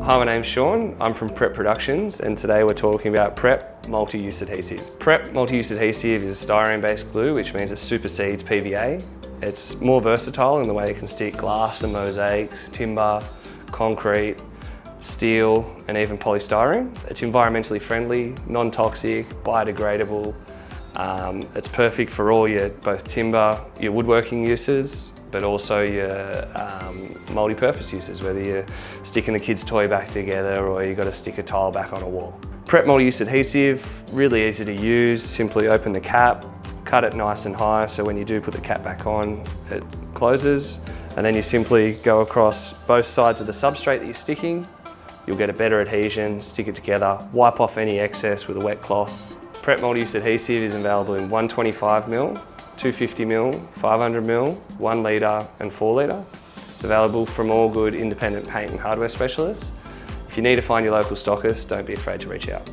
Hi, my name's Sean. I'm from Prep Productions, and today we're talking about Prep multi-use adhesive. Prep multi-use adhesive is a styrene-based glue, which means it supersedes PVA. It's more versatile in the way it can stick glass and mosaics, timber, concrete, steel, and even polystyrene. It's environmentally friendly, non-toxic, biodegradable. It's perfect for all your both timber, your woodworking uses, but also your multi-purpose uses, whether you're sticking the kids' toy back together or you've got to stick a tile back on a wall. Prep multi-use adhesive, really easy to use. Simply open the cap, cut it nice and high so when you do put the cap back on, it closes. And then you simply go across both sides of the substrate that you're sticking. You'll get a better adhesion, stick it together, wipe off any excess with a wet cloth. Prep multi-use adhesive is available in 125mm, 250mm, 500mm, 1 litre and 4 litre. It's available from all good independent paint and hardware specialists. If you need to find your local stockist, don't be afraid to reach out.